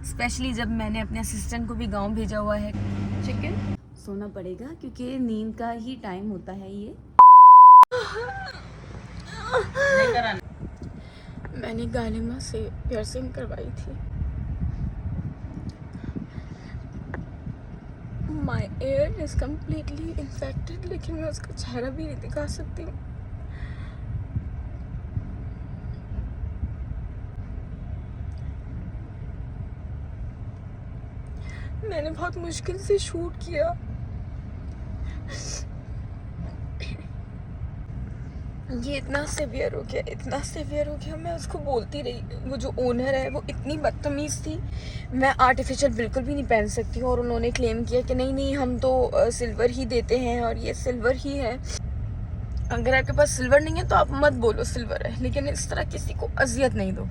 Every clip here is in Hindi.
स्पेशली जब मैंने अपने असिस्टेंट को भी गांव भेजा हुआ है। चिकन सोना पड़ेगा क्योंकि नींद का ही टाइम होता है ये। मैंने गालिमा से पियर्सिंग करवाई थी। माई एयर इज कम्प्लीटली इन्फेक्टेड, लेकिन मैं उसका चेहरा भी नहीं दिखा सकती हूँ। मैंने बहुत मुश्किल से शूट किया। ये इतना सिवियर हो गया, मैं उसको बोलती रही। वो जो ओनर है वो इतनी बदतमीज़ थी। मैं आर्टिफिशियल बिल्कुल भी नहीं पहन सकती हूँ, और उन्होंने क्लेम किया कि नहीं हम तो सिल्वर ही देते हैं और ये सिल्वर ही है। अगर आपके पास सिल्वर नहीं है तो आप मत बोलो सिल्वर है, लेकिन इस तरह किसी को अजियत नहीं दो।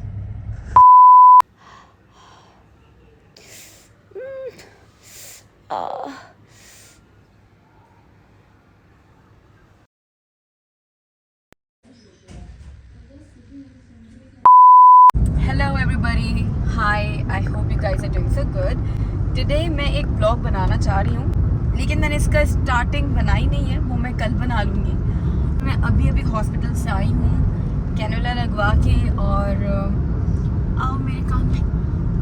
Hello everybody, hi, I hope you guys are doing so good. Today मैं एक ब्लॉग बनाना चाह रही हूँ, लेकिन मैंने इसका स्टार्टिंग बनाई नहीं है, वो मैं कल बना लूँगी। मैं अभी हॉस्पिटल से आई हूँ कैनुला लगवा के, और आओ मेरे कान में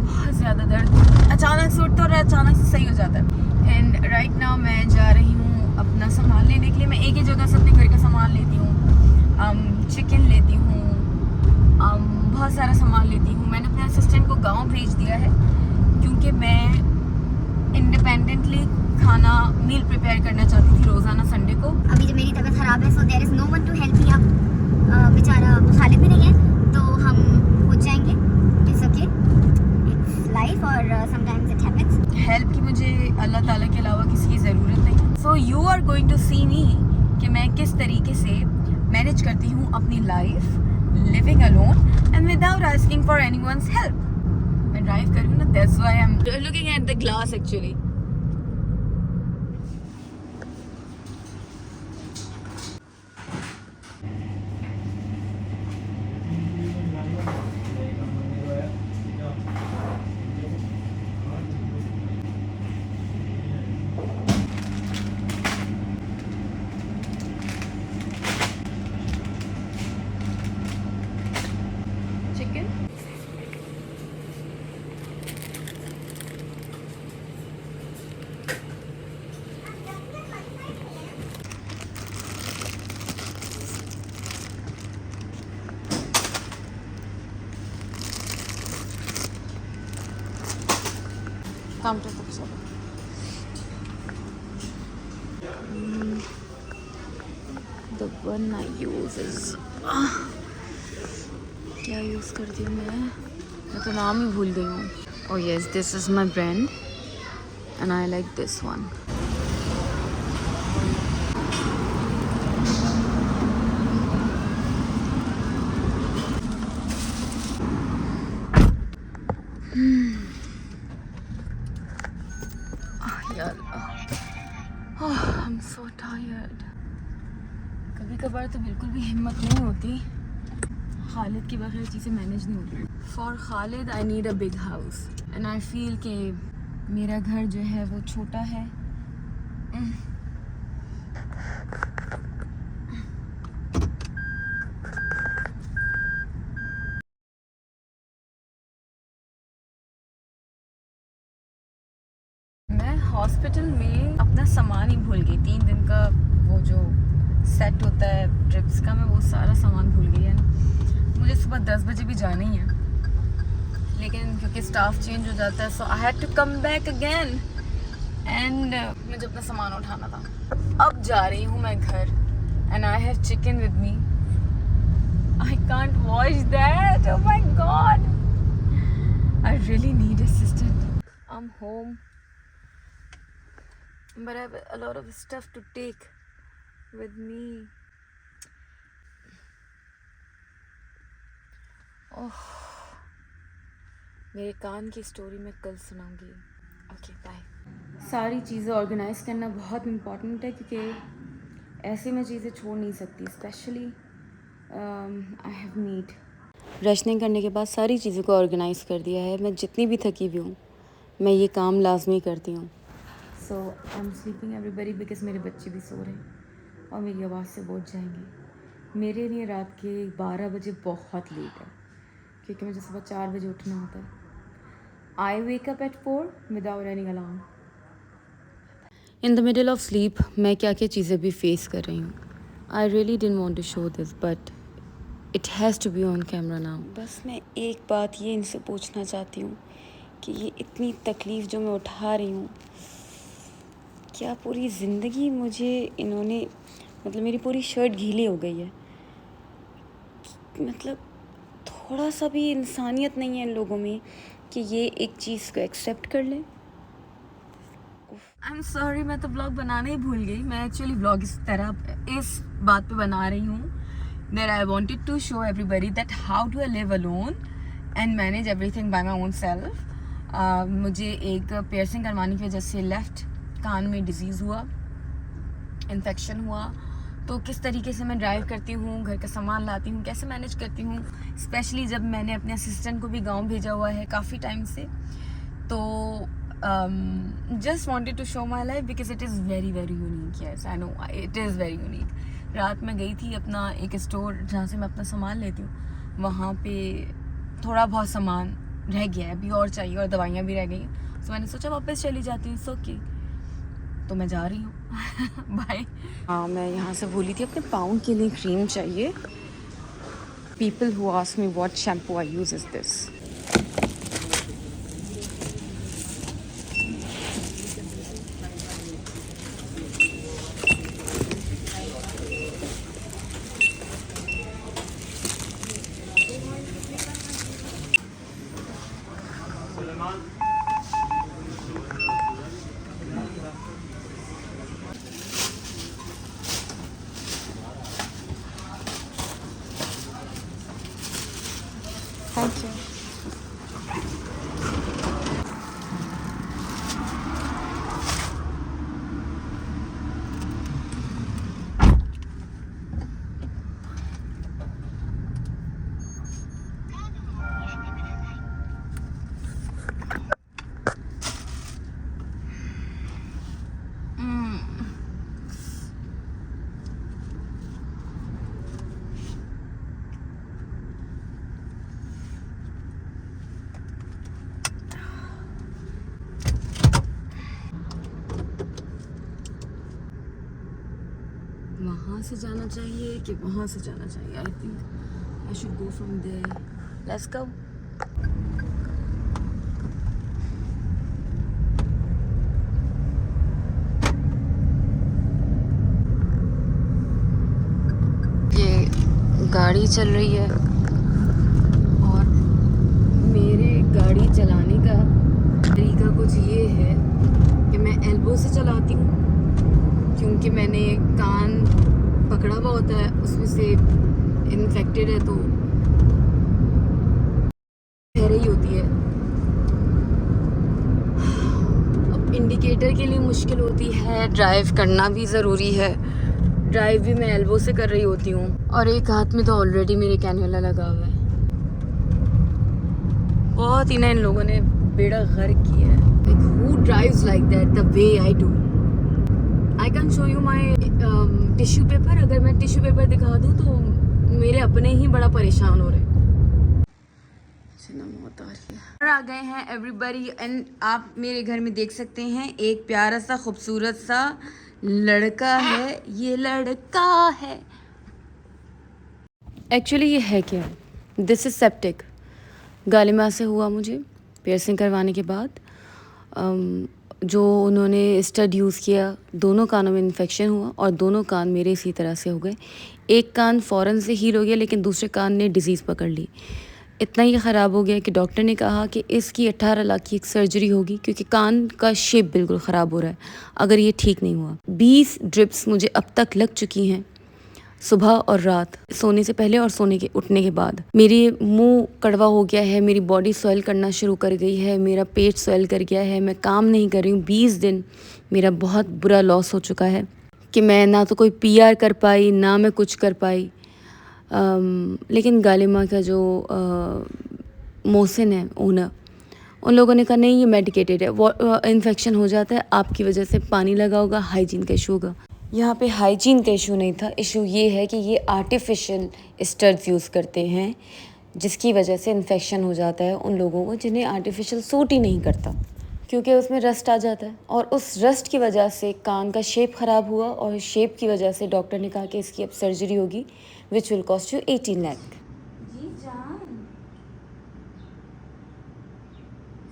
बहुत ज़्यादा दर्द अचानक से उठता है और अचानक से सही हो जाता है। एंड राइट नाउ मैं जा रही हूँ अपना सामान लेने के लिए। मैं एक ही जगह से अपने घर का सामान लेती हूँ, चिकन लेती हूँ, बहुत सारा सामान लेती हूँ। मैंने अपने असिस्टेंट को गांव भेज दिया है क्योंकि मैं इंडिपेंडेंटली खाना मील प्रिपेयर करना चाहती थी रोज़ाना संडे को। अभी जो मेरी तबीयत ख़राब है, so there is no one to help me up. बेचारा खालिद भी नहीं है, तो हम पहुंच जाएंगे। इट्स ओके, इट्स लाइफ और समटाइम्स इट हैपेंस। हेल्प की मुझे अल्लाह ताला के अलावा किसी की ज़रूरत नहीं है। So you are going to see me कि मैं किस तरीके से मैनेज करती हूँ अपनी life, living alone and without asking for anyone's help. मैं ड्राइव कर रही हूँ ना, that's why I'm looking at the glass actually. Chicken. Counter तक चलो। The one I use is क्या यूज़ करती हूँ मैं तो नाम ही भूल गई हूँ। Oh yes, this is my brand and I like this one. I'm so tired. कभी कभार तो बिल्कुल भी हिम्मत नहीं होती, खालिद के बगैर चीज़ें मैनेज नहीं होती। For Khalid I need a big house and I feel कि मेरा घर जो है वो छोटा है। मैं हॉस्पिटल में अपना सामान ही भूल गई। 3 दिन का वो जो सेट होता है ट्रिप्स का, मैं वो सारा सामान भूल गई है। मुझे सुबह 10 बजे भी जाना ही है, लेकिन क्योंकि स्टाफ चेंज हो जाता है, so I had to come back again. And मुझे अपना सामान उठाना था। अब जा रही हूँ मैं घर and I have chicken with me. I can't watch that, oh my God, I really need assistant. I am home but I have a lot of stuff to take with me. ओह, मेरे कान की स्टोरी मैं कल सुनाऊंगी। Okay bye. सारी चीज़ें ऑर्गेनाइज करना बहुत इम्पॉर्टेंट है क्योंकि ऐसे मैं चीज़ें छोड़ नहीं सकती। Specially I have need. Brush नहीं करने के बाद सारी चीज़ों को ऑर्गेनाइज कर दिया है। मैं जितनी भी थकी हुई हूँ मैं ये काम लाजमी करती हूँ। So I am sleeping everybody because मेरे बच्चे भी सो रहे हैं और मेरी आवाज़ से बोझ जाएंगे। मेरे लिए रात के 12 बजे बहुत लेट है क्योंकि मुझे सुबह 4 बजे उठना होता है। I wake up at 4 without any alarm. In the middle of sleep मैं क्या क्या चीज़ें भी फेस कर रही हूँ। I really didn't want to show this but it has to be on camera now. बस मैं एक बात ये इनसे पूछना चाहती हूँ कि ये इतनी तकलीफ़ जो मैं उठा रही हूँ, क्या पूरी ज़िंदगी मुझे इन्होंने मतलब मेरी पूरी शर्ट गीली हो गई है। मतलब थोड़ा सा भी इंसानियत नहीं है इन लोगों में कि ये एक चीज़ को एक्सेप्ट कर लें। आई एम सॉरी, मैं तो ब्लॉग बनाना ही भूल गई। मैं एक्चुअली ब्लॉग इस बात पे बना रही हूँ that I wanted to show everybody that how do I live alone and manage everything by my own self. मुझे एक पियर्सिंग करवाने की वजह से लेफ़्ट कान में डिजीज़ हुआ, इन्फेक्शन हुआ। तो किस तरीके से मैं ड्राइव करती हूँ, घर का सामान लाती हूँ, कैसे मैनेज करती हूँ, स्पेशली जब मैंने अपने असिस्टेंट को भी गांव भेजा हुआ है काफ़ी टाइम से। तो just wanted to show my life because it is very very unique. Yes I know it is very unique. रात में गई थी अपना एक स्टोर जहाँ से मैं अपना सामान लेती हूँ, वहाँ पे थोड़ा बहुत सामान रह गया है, अभी और चाहिए और दवाइयाँ भी रह गई हैं। तो मैंने सोचा वापस चली जाती हूँ, सो ओके। तो मैं जा रही हूँ बाय। हाँ, मैं यहाँ से बोली थी अपने पाउंड के लिए क्रीम चाहिए। People who ask me what shampoo I use is this. Thank you. वहाँ से जाना चाहिए कि वहाँ से जाना चाहिए? I think I should go from there. Let's go. ये गाड़ी चल रही है और मेरे गाड़ी चलाने का तरीका कुछ ये है कि मैं एल्बो से चलाती हूँ क्योंकि मैंने कान पकड़ा हुआ होता है, उसमें से इन्फेक्टेड है तो बह रही होती है। अब इंडिकेटर के लिए मुश्किल होती है, ड्राइव करना भी ज़रूरी है। ड्राइव भी मैं एल्बो से कर रही होती हूँ और एक हाथ में तो ऑलरेडी मेरे कैन्युला लगा हुआ है। बहुत ही ना इन लोगों ने बेड़ा गर्क किया है। Like, who drives like that the way I do? I can show you my tissue paper. अगर मैं टिश्यू पेपर दिखा दूँ तो मेरे अपने ही बड़ा परेशान हो रहे हैं। आ गए हैं एवरीबॉडी एंड आप मेरे घर में देख सकते हैं एक प्यारा सा खूबसूरत सा लड़का है। ये लड़का है एक्चुअली ये है क्या? This is septic. गालिमा से हुआ मुझे पियर्सिंग करवाने के बाद। जो उन्होंने स्टड यूज़ किया, दोनों कानों में इन्फेक्शन हुआ और दोनों कान मेरे इसी तरह से हो गए। एक कान फ़ौरन से हील हो गया लेकिन दूसरे कान ने डिज़ीज़ पकड़ ली। इतना ही ख़राब हो गया कि डॉक्टर ने कहा कि इसकी 18 लाख की एक सर्जरी होगी क्योंकि कान का शेप बिल्कुल ख़राब हो रहा है अगर ये ठीक नहीं हुआ। 20 ड्रिप्स मुझे अब तक लग चुकी हैं, सुबह और रात, सोने से पहले और सोने के उठने के बाद। मेरे मुंह कड़वा हो गया है, मेरी बॉडी स्वेल करना शुरू कर गई है, मेरा पेट स्वेल कर गया है, मैं काम नहीं कर रही हूँ। 20 दिन मेरा बहुत बुरा लॉस हो चुका है कि मैं ना तो कोई पीआर कर पाई ना मैं कुछ कर पाई। लेकिन गालिमा का जो मोहसिन है ओनर, उन लोगों ने कहा नहीं ये मेडिकेटेड है, वो इन्फेक्शन हो जाता है, आपकी वजह से पानी लगा होगा, हाइजीन का इशू होगा। यहाँ पे हाइजीन का इशू नहीं था, इशू ये है कि ये आर्टिफिशियल स्टड्स यूज़ करते हैं जिसकी वजह से इन्फेक्शन हो जाता है उन लोगों को जिन्हें आर्टिफिशियल सूट ही नहीं करता, क्योंकि उसमें रस्ट आ जाता है। और उस रस्ट की वजह से कान का शेप ख़राब हुआ और शेप की वजह से डॉक्टर ने कहा कि इसकी अब सर्जरी होगी which will cost you 18 lakh. जी जान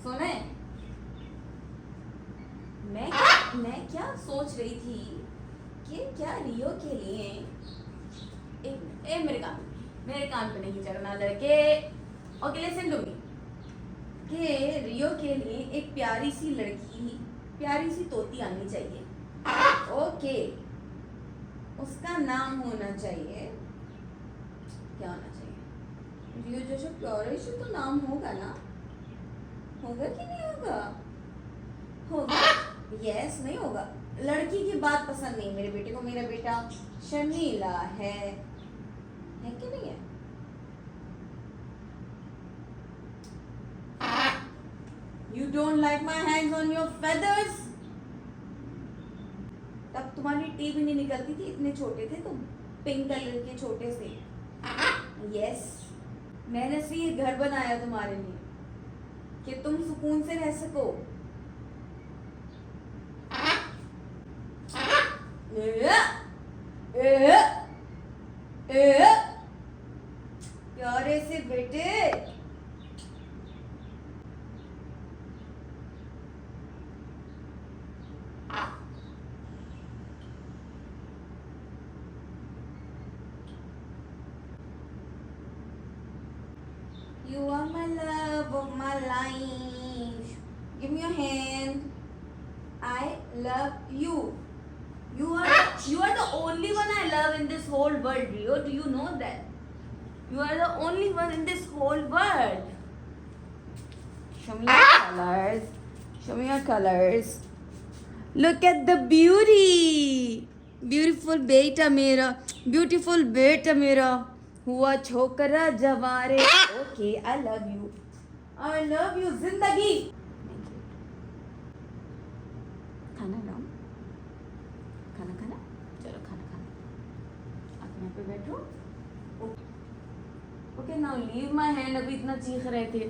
सुने, मैं क्या सोच रही थी कि क्या रियो के लिए मेरे कान पे नहीं चढ़ना लड़के। ओके लिसन टू मी कि रियो के लिए एक प्यारी सी लड़की, प्यारी सी तोती आनी चाहिए। ओके, उसका नाम होना चाहिए, क्या होना चाहिए? रियो जैसा प्यारी सी तो नाम होगा ना, होगा कि नहीं होगा? होगा। यस, नहीं होगा। लड़की की बात पसंद नहीं मेरे बेटे को, मेरा बेटा शर्मीला है कि नहीं है? You don't like my hands on your feathers? तब तुम्हारी टीप नहीं निकलती थी, इतने छोटे थे तुम, पिंक कलर के छोटे से। यस, मैंने से ये घर बनाया तुम्हारे लिए कि तुम सुकून से रह सको। प्यारे से बेटे, you are my love of my life. Give me your hand. I love you. You are the only one I love in this whole world, Rio. Do you know that? You are the only one in this whole world. Show me your colors. Show me your colors. Look at the beauty. Beautiful beta mera. Beautiful beta mera. हुआ छोकरा जवारे. Okay, I love you. I love you, जिंदगी. खाना लाओ, खाना चलो खाना आप यहाँ पे बैठो। Okay now leave my hand. अभी इतना चीख रहे थे,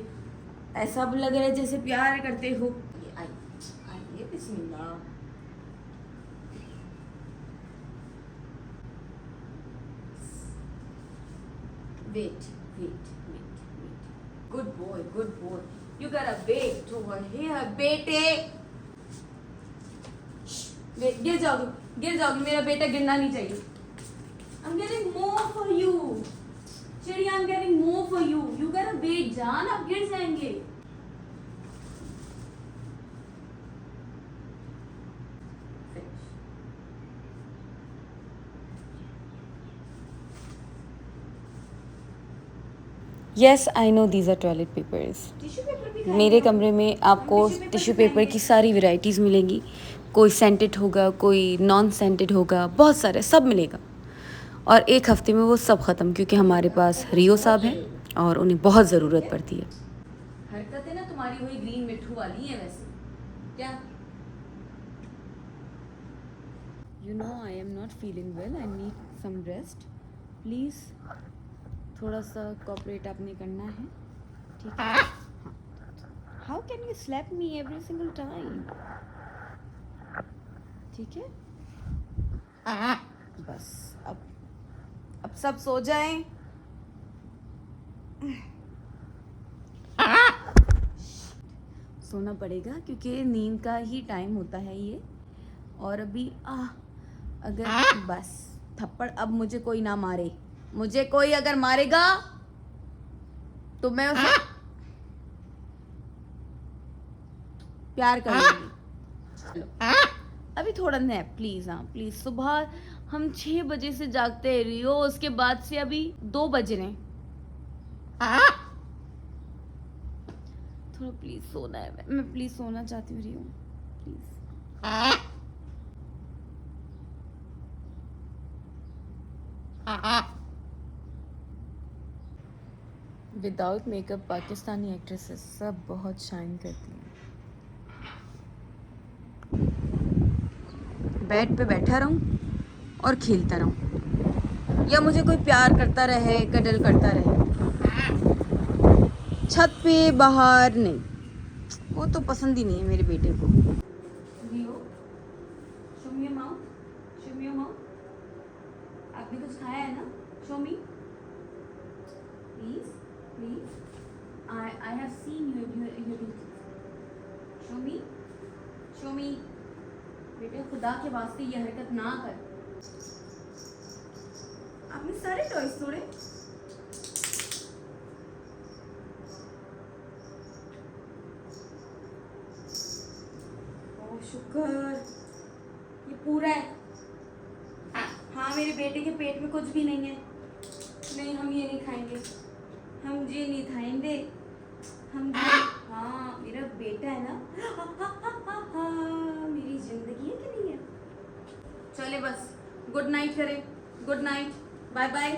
ऐसा अब लग रहा है जैसे प्यार करते हो। आइए बिस्मिल्लाह। Wait good boy you gotta wait over here बेटे। गिर जाओगी, मेरा बेटा गिरना नहीं चाहिए। I'm getting more for you, चिड़िया। I'm getting more for you. You gotta wait जान, आप गिर जाएंगे। Yes, I know these are toilet papers. मेरे कमरे में आपको टिश्यू पेपर की सारी वैरायटीज़ मिलेंगी। कोई सेंटेड होगा, कोई नॉन सेंटेड होगा, बहुत सारे, सब मिलेगा। और एक हफ्ते में वो सब ख़त्म, क्योंकि हमारे पास रियो साहब हैं और उन्हें बहुत ज़रूरत पड़ती है। हरकतें ना तुम्हारी वही ग्रीन मिट्ठू वाली हैं वैसे क्या? You know I am not feeling well. I need some rest. Please थोड़ा सा कोऑपरेट आपने करना है, ठीक है? How can you slap me every single time? ठीक है, बस अब सब सो जाएं। सोना पड़ेगा क्योंकि नींद का ही टाइम होता है ये। और अभी अगर बस थप्पड़ अब मुझे कोई ना मारे, मुझे कोई अगर मारेगा तो मैं उसे प्यार करूंगी। चलो अभी थोड़ा नैप प्लीज। हाँ प्लीज, सुबह हम 6 बजे से जागते हैं रियो, उसके बाद से अभी 2 बज रहे हैं। थोड़ा प्लीज सोना है, मैं प्लीज सोना चाहती हूँ Rio, please. Without makeup Pakistani actresses सब बहुत शाइन करती हैं। बेड पे बैठा रहूं और खेलता रहूं, या मुझे कोई प्यार करता रहे, कडल करता रहे। छत पे बाहर नहीं, वो तो पसंद ही नहीं है मेरे बेटे को। लियो, show me your mouth, show me your mouth। आपने कुछ खाया है ना? Show me, please, please। I have seen your teeth। Show me, show me। बेटे खुदा के वास्ते ये हरकत ना कर। आपने सारे टॉयज तोड़े। ओह शुक्र, ये पूरा है। हाँ, मेरे बेटे के पेट में कुछ भी नहीं है। नहीं, हम ये नहीं खाएंगे, हम ये नहीं खाएंगे, हम ये। हाँ, मेरा बेटा है ना। मेरी जिंदगी है कि नहीं है। चले बस, गुड नाइट करें। Good night, bye bye.